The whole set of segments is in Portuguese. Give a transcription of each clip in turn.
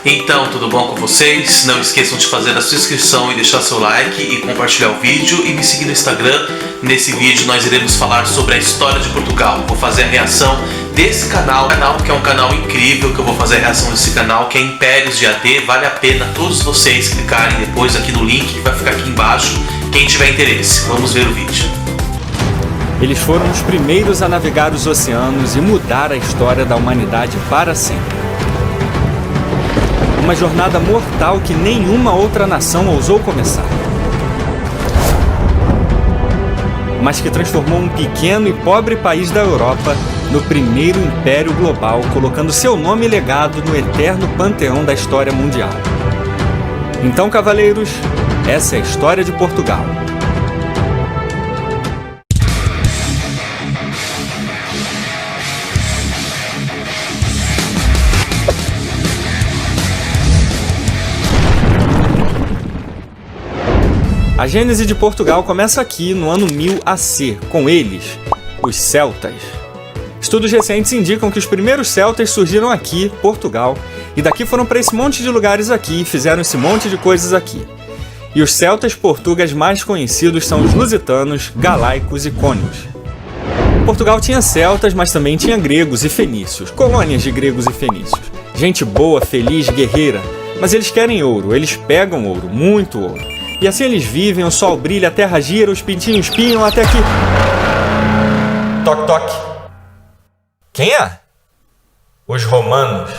Então, tudo bom com vocês? Não esqueçam de fazer a sua inscrição e deixar seu like e compartilhar o vídeo e me seguir no Instagram. Nesse vídeo nós iremos falar sobre a história de Portugal. Vou fazer a reação desse canal que é um canal incrível, que eu vou fazer a reação desse canal, que é Impérios de AD. Vale a pena todos vocês clicarem depois aqui no link que vai ficar aqui embaixo, quem tiver interesse. Vamos ver o vídeo. Eles foram os primeiros a navegar os oceanos e mudar a história da humanidade para sempre. Uma jornada mortal que nenhuma outra nação ousou começar. Mas que transformou um pequeno e pobre país da Europa no primeiro império global, colocando seu nome e legado no eterno panteão da história mundial. Então, cavaleiros, essa é a história de Portugal. A gênese de Portugal começa aqui no ano 1000 AC, com eles, os celtas. Estudos recentes indicam que os primeiros celtas surgiram aqui, Portugal, e daqui foram para esse monte de lugares aqui e fizeram esse monte de coisas aqui. E os celtas portugueses mais conhecidos são os lusitanos, galaicos e cônios. Portugal tinha celtas, mas também tinha gregos e fenícios, colônias de gregos e fenícios. Gente boa, feliz, guerreira, mas eles querem ouro, eles pegam ouro, muito ouro. E assim eles vivem, o sol brilha, a terra gira, os pintinhos piam até que... Toque, toque. Quem é? Os romanos.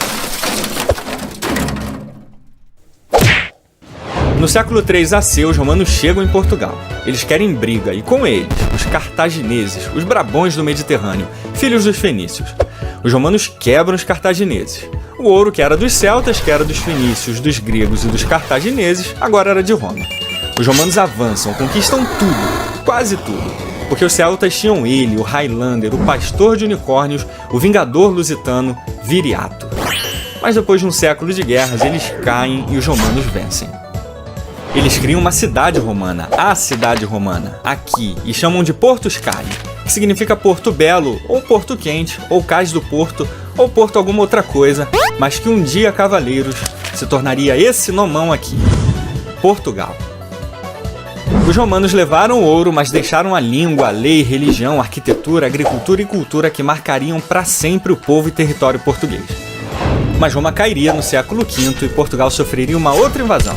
No século 3 AC, os romanos chegam em Portugal. Eles querem briga, e com eles, os cartagineses, os brabões do Mediterrâneo, filhos dos fenícios. Os romanos quebram os cartagineses. O ouro que era dos celtas, que era dos fenícios, dos gregos e dos cartagineses, agora era de Roma. Os romanos avançam, conquistam tudo, quase tudo, porque os celtas tinham ele, o Highlander, o pastor de unicórnios, o vingador lusitano, Viriato. Mas depois de um século de guerras, eles caem e os romanos vencem. Eles criam uma cidade romana, a cidade romana, aqui, e chamam de Portus Cai, que significa Porto Belo, ou Porto Quente, ou Cais do Porto, ou Porto alguma outra coisa, mas que um dia, cavaleiros, se tornaria esse nomão aqui, Portugal. Os romanos levaram o ouro, mas deixaram a língua, a lei, religião, arquitetura, agricultura e cultura que marcariam para sempre o povo e território português. Mas Roma cairia no século V e Portugal sofreria uma outra invasão,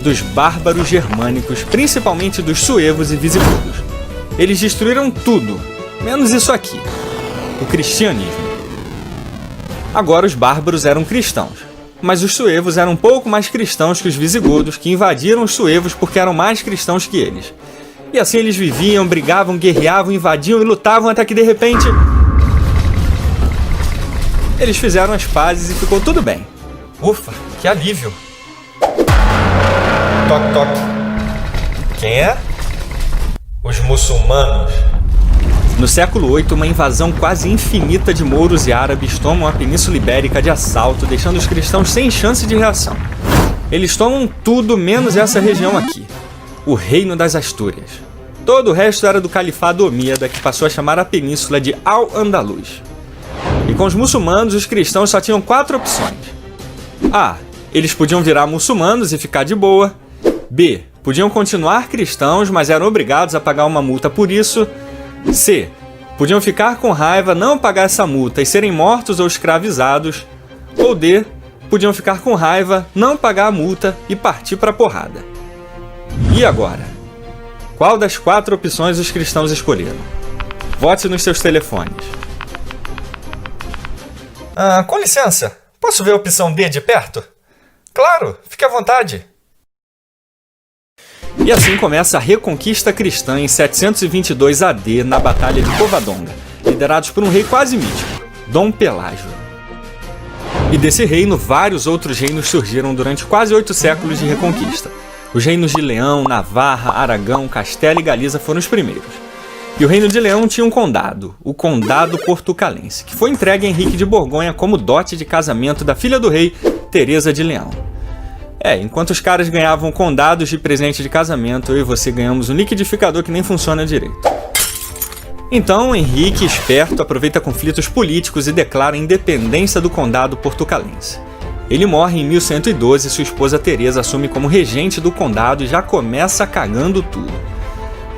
dos bárbaros germânicos, principalmente dos suevos e visigodos. Eles destruíram tudo, menos isso aqui, o cristianismo. Agora os bárbaros eram cristãos. Mas os suevos eram um pouco mais cristãos que os visigodos, que invadiram os suevos porque eram mais cristãos que eles. E assim eles viviam, brigavam, guerreavam, invadiam e lutavam até que de repente... eles fizeram as pazes e ficou tudo bem. Ufa, que alívio! Toque, toque. Quem é? Os muçulmanos. No século VIII, uma invasão quase infinita de mouros e árabes tomam a Península Ibérica de assalto, deixando os cristãos sem chance de reação. Eles tomam tudo menos essa região aqui, o Reino das Astúrias. Todo o resto era do Califado Omíada, que passou a chamar a península de Al-Andalus. E com os muçulmanos, os cristãos só tinham 4 opções. A. Eles podiam virar muçulmanos e ficar de boa. B. Podiam continuar cristãos, mas eram obrigados a pagar uma multa por isso. C. Podiam ficar com raiva, não pagar essa multa e serem mortos ou escravizados. Ou D. Podiam ficar com raiva, não pagar a multa e partir para a porrada. E agora? Qual das 4 opções os cristãos escolheram? Vote nos seus telefones. Com licença, posso ver a opção D de perto? Claro, fique à vontade. E assim começa a reconquista cristã em 722 AD na Batalha de Covadonga, liderados por um rei quase mítico, Dom Pelágio. E desse reino, vários outros reinos surgiram durante quase 8 séculos de reconquista. Os reinos de Leão, Navarra, Aragão, Castela e Galiza foram os primeiros. E o reino de Leão tinha um condado, o Condado Portucalense, que foi entregue a Henrique de Borgonha como dote de casamento da filha do rei, Teresa de Leão. Enquanto os caras ganhavam condados de presente de casamento, eu e você ganhamos um liquidificador que nem funciona direito. Então, Henrique, esperto, aproveita conflitos políticos e declara a independência do condado portucalense. Ele morre em 1112 e sua esposa Teresa assume como regente do condado e já começa cagando tudo.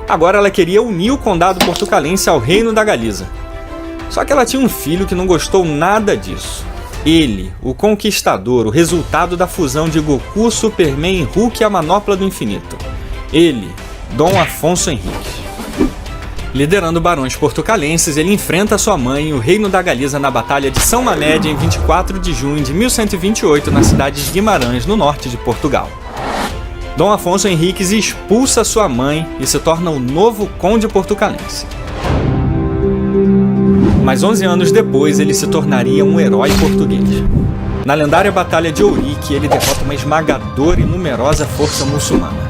Agora ela queria unir o condado portucalense ao reino da Galiza. Só que ela tinha um filho que não gostou nada disso. Ele, o Conquistador, o resultado da fusão de Goku, Superman, Hulk e a Manopla do Infinito. Ele, Dom Afonso Henriques. Liderando barões portucalenses, ele enfrenta sua mãe e o reino da Galiza na Batalha de São Mamédia em 24 de junho de 1128 na cidade de Guimarães, no norte de Portugal. Dom Afonso Henriques expulsa sua mãe e se torna o novo conde portucalense. Mas 11 anos depois, ele se tornaria um herói português. Na lendária Batalha de Ourique, ele derrota uma esmagadora e numerosa força muçulmana.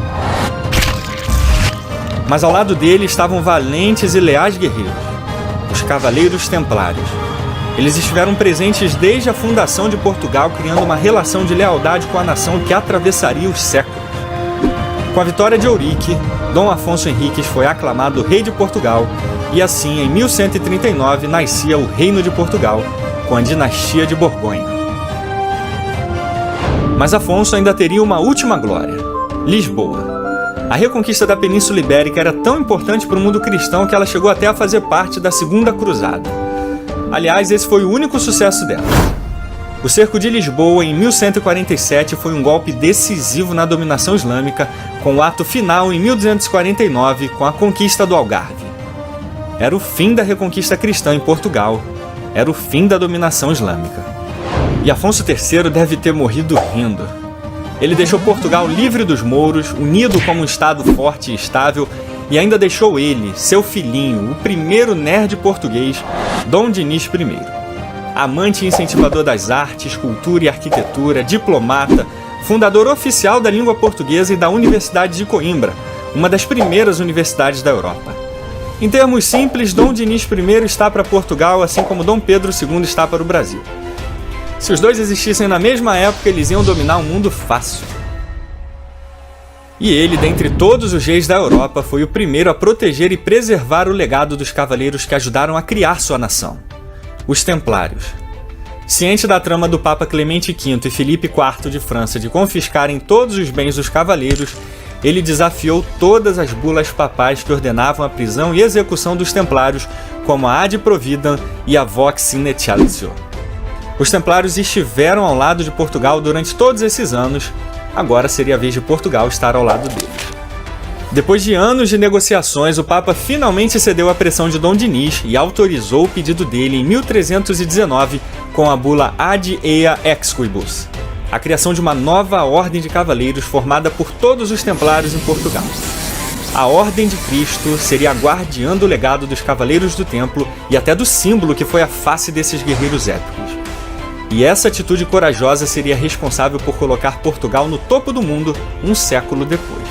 Mas ao lado dele estavam valentes e leais guerreiros, os Cavaleiros Templários. Eles estiveram presentes desde a fundação de Portugal, criando uma relação de lealdade com a nação que atravessaria os séculos. Com a vitória de Ourique, Dom Afonso Henriques foi aclamado rei de Portugal e assim, em 1139, nascia o Reino de Portugal, com a dinastia de Borgonha. Mas Afonso ainda teria uma última glória: Lisboa. A reconquista da Península Ibérica era tão importante para o mundo cristão que ela chegou até a fazer parte da Segunda Cruzada. Aliás, esse foi o único sucesso dela. O cerco de Lisboa, em 1147, foi um golpe decisivo na dominação islâmica, com o ato final em 1249, com a conquista do Algarve. Era o fim da reconquista cristã em Portugal, era o fim da dominação islâmica. E Afonso III deve ter morrido rindo. Ele deixou Portugal livre dos mouros, unido como um estado forte e estável, e ainda deixou ele, seu filhinho, o primeiro nerd português, Dom Dinis I. Amante e incentivador das artes, cultura e arquitetura, diplomata, fundador oficial da língua portuguesa e da Universidade de Coimbra, uma das primeiras universidades da Europa. Em termos simples, Dom Dinis I está para Portugal, assim como Dom Pedro II está para o Brasil. Se os dois existissem na mesma época, eles iam dominar o mundo fácil. E ele, dentre todos os reis da Europa, foi o primeiro a proteger e preservar o legado dos cavaleiros que ajudaram a criar sua nação: os Templários. Ciente da trama do Papa Clemente V e Filipe IV de França de confiscarem todos os bens dos cavaleiros, ele desafiou todas as bulas papais que ordenavam a prisão e execução dos Templários, como a Ad Providam e a Vox in Excelsior. Os Templários estiveram ao lado de Portugal durante todos esses anos, agora seria a vez de Portugal estar ao lado deles. Depois de anos de negociações, o Papa finalmente cedeu à pressão de Dom Dinis e autorizou o pedido dele em 1319 com a bula Ad Ea Exquibus, a criação de uma nova ordem de cavaleiros formada por todos os Templários em Portugal. A Ordem de Cristo seria a guardiã do legado dos Cavaleiros do Templo e até do símbolo que foi a face desses guerreiros épicos. E essa atitude corajosa seria responsável por colocar Portugal no topo do mundo um século depois.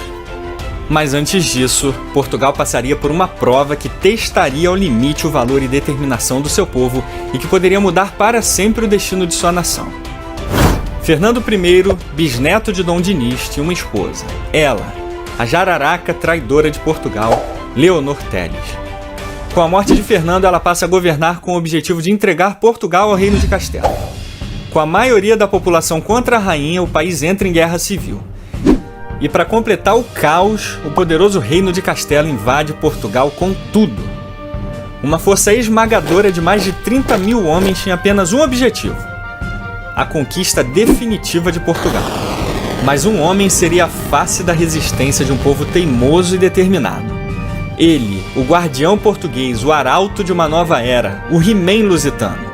Mas antes disso, Portugal passaria por uma prova que testaria ao limite o valor e determinação do seu povo e que poderia mudar para sempre o destino de sua nação. Fernando I, bisneto de Dom Dinis, tinha uma esposa, ela, a jararaca traidora de Portugal, Leonor Teles. Com a morte de Fernando, ela passa a governar com o objetivo de entregar Portugal ao Reino de Castela. Com a maioria da população contra a rainha, o país entra em guerra civil. E para completar o caos, o poderoso Reino de Castela invade Portugal com tudo. Uma força esmagadora de mais de 30 mil homens tinha apenas um objetivo: a conquista definitiva de Portugal. Mas um homem seria a face da resistência de um povo teimoso e determinado. Ele, o guardião português, o arauto de uma nova era, o He-Man lusitano,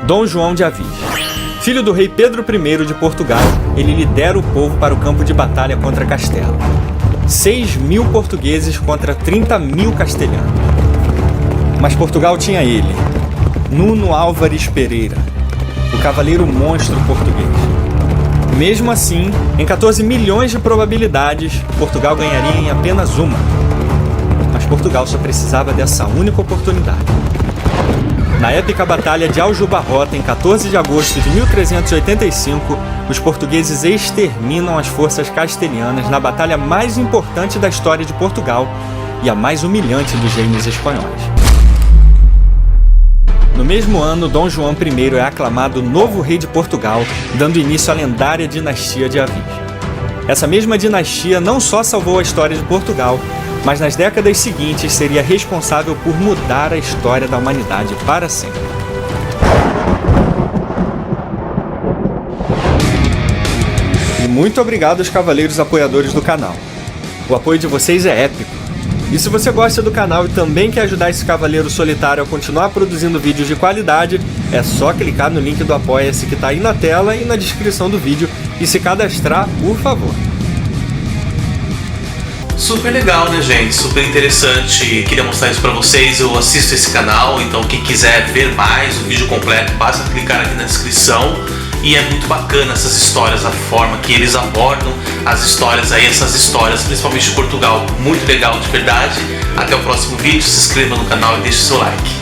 Dom João de Avis. Filho do rei Pedro I de Portugal, ele lidera o povo para o campo de batalha contra Castela. 6.000 portugueses contra 30.000 castelhanos. Mas Portugal tinha ele, Nuno Álvares Pereira, o cavaleiro monstro português. Mesmo assim, em 14 milhões de probabilidades, Portugal ganharia em apenas uma. Mas Portugal só precisava dessa única oportunidade. Na épica Batalha de Aljubarrota, em 14 de agosto de 1385, os portugueses exterminam as forças castelhanas na batalha mais importante da história de Portugal e a mais humilhante dos reinos espanhóis. No mesmo ano, Dom João I é aclamado novo rei de Portugal, dando início à lendária dinastia de Avís. Essa mesma dinastia não só salvou a história de Portugal, mas nas décadas seguintes seria responsável por mudar a história da humanidade para sempre. E muito obrigado aos cavaleiros apoiadores do canal. O apoio de vocês é épico. E se você gosta do canal e também quer ajudar esse cavaleiro solitário a continuar produzindo vídeos de qualidade, é só clicar no link do Apoia-se que está aí na tela e na descrição do vídeo e se cadastrar, por favor. Super legal, né, gente? Super interessante. Queria mostrar isso pra vocês. Eu assisto esse canal, então quem quiser ver mais o vídeo completo, basta clicar aqui na descrição. E é muito bacana essas histórias, a forma que eles abordam as histórias aí, essas histórias, principalmente de Portugal. Muito legal, de verdade. Até o próximo vídeo, se inscreva no canal e deixe seu like.